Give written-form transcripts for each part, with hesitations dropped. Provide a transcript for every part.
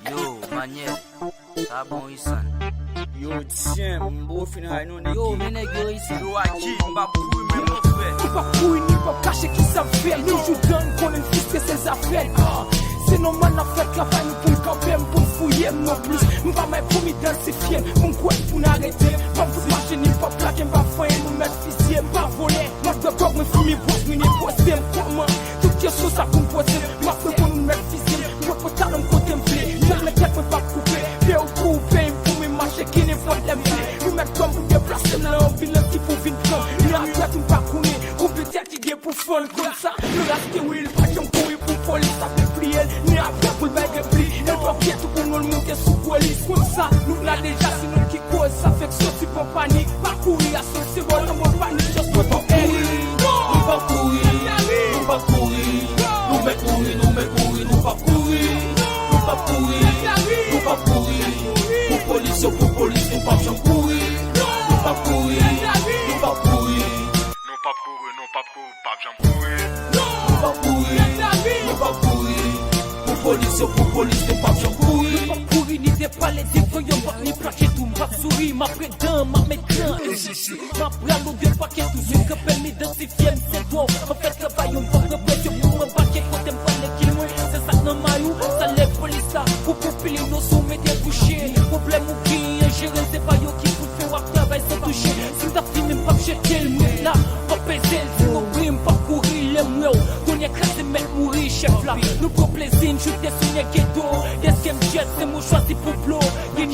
Yo, Maniel, tá bom isso, mano? Yo, tiens, mon final, non est Yo, men nèg yo ici. Yo, aqui, m'apouille, mais mon frère. Ni pa koui, ni pa kache ki sa fel. Ni jou dan konen fiske se zafel. Se non man a fet travay nou pou l'kampem, pou l'fouye non plus. M'pa may pou mi densifye, pou m'kwen pou n'arrete. Pa m'fout mache ni pa plake, m'pa fanyen nou met fizye, m'pa vole. M'ap de kog, m'fou mi pos, m'ine pose, m'koman. Tout ye sou sa pou m'pose, m'ap de pou nou met fizye. M'po talon kontemple, m'ap le ket m'pa koupe. Pe ou koupe, m'pou mi mache ki ne fote l'emple. Nou met kom pou deplase m'la an bilan ki pou vin pran. M'la atwet m'pa koune, ou peut-être ki ge pou fon kon sa. Nou raste ou il pa jom koui pou polis ap pli el. Ni apre pou l'bay de pli, el pa pietou pou nou l'monte sou polis. Kon sa, nou la deja si nou ki koz, sa fek soti pou panik. Pa koui a son se vol, nan moun panik, just pou ton el. Nou pa koui, nou pa koui, nou me koui, nou me koui, nou pa koui. Nou pa koui, nou pa koui, pou polis yo pou polis, nou pa jom koui. Nou pa koui, nou pa koui, nou pa kouri, nou pa kouri, pa jam kouri. nou pa koui, nou pa koui, pou polis yo pou polis, nou pa jom koui. Pa kouri ni de pale, di voyon bak ni plake tou. M'ap souri, m'ap predan, m'ap metran, et je suis. M'ap pralo de paquet tout, yon kapel m'identifie, m'se do. M'ap fet travay, m'ap repetyon pou m'embake, kote m'pane ki mwen. Se sak nan mayou, sa lèv polis la, pou pili nou sou mette bouché. Problem ou ki, jere se pa yo ki pou fè wak travay se touche. Si m'ta fi m'm pap cheke l'mwen la, pa peze si nou bri m'pap kouri lèm wèw. Konye krasi mèk mouri, chef la. Nou pro plezin, choute sou nye ghetto. Deske m'jet, se mou chwazi pou plo. Ye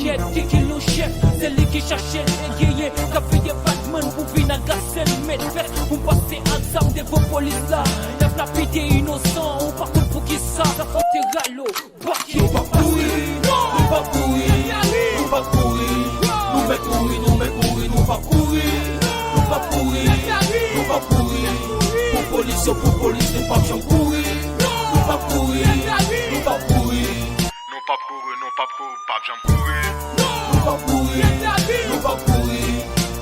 ki lo chef, se li ki chache l'egeye. Ka feye Batman pou vin a gase l'met fet. Pou pase ansam de vos polis la. Yaf la pide innocent, ou par contre pou ki sa. Sa fote ralo, baki. Nou pa koui, nou pa koui, nou pa koui, nou me koui, nou me koui, nou pa koui. Nou pa koui, nou pa koui, pou polis yo pou polis, nou pa jom koui. Nou pa koui, nou pa koui, Nou pa kouri, nou pa kouri, pa jam kouri. nou pa koui, nou pa koui,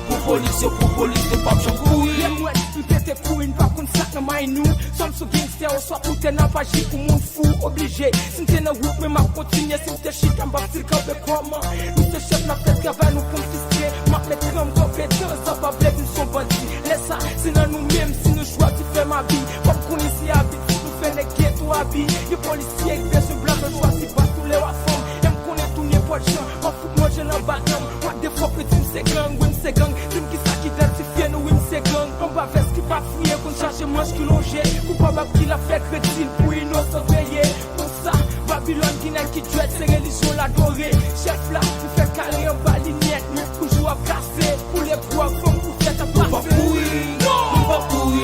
pou polis yo pou polis, nou pa jom koui. Le mwen, m'pete koui, n'pa kon sak nan may nou. Som sou gangster ou soit ou te nan paji pou moun fou obligé. Si m'te nan route, mais m'a continué. Si m'te chik, m'ba stil ka be koman. Nous se chef n'a fait travail, nous confisqué. M'a fait tram compétence, ça va bled, nous sont bandits. Laisse ça, c'est dans nous-mêmes, si nous choix, tu fais ma vie. Comme qu'on ici habite, si nous fait les ghettos habits. Les policiers, ils baissent blanc, je choisis pas tous les wafons. Y'aime qu'on est tout n'importe champ. M'a fout moi, j'ai l'en bâton. What the fuck, tu m'se gang, oui m'se gang. Tu m'ki sa qui identifie, nous, oui m'se gang. On va veste qui va fouiller, qu'on charge manche qui longe. Coupable qui l'a fait crédit pour innocent veillé. Pour ça, Babylone qui n'a qui duette, c'est religion l'adorée. Chef là, tu fais carré en bas lignette, mais toujours à casser. Pour les poids, comme pour faire ta Nou pa passer. koui, nou pa koui,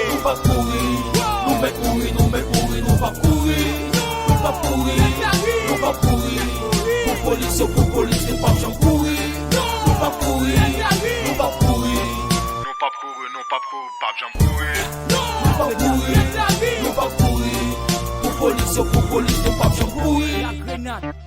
nou pa koui, nou me koui, nou me koui, nou pa koui. Nou pa koui, nou pa koui, pou polis yo pou polis, nou pa jom koui. Nou pa koui, nou pa koui, Nou pa kouri, nou pa kouri, pa jam kouri. nou pa koui, nou pa koui, pou polis yo pou polis, nou pa jom koui. La grenade.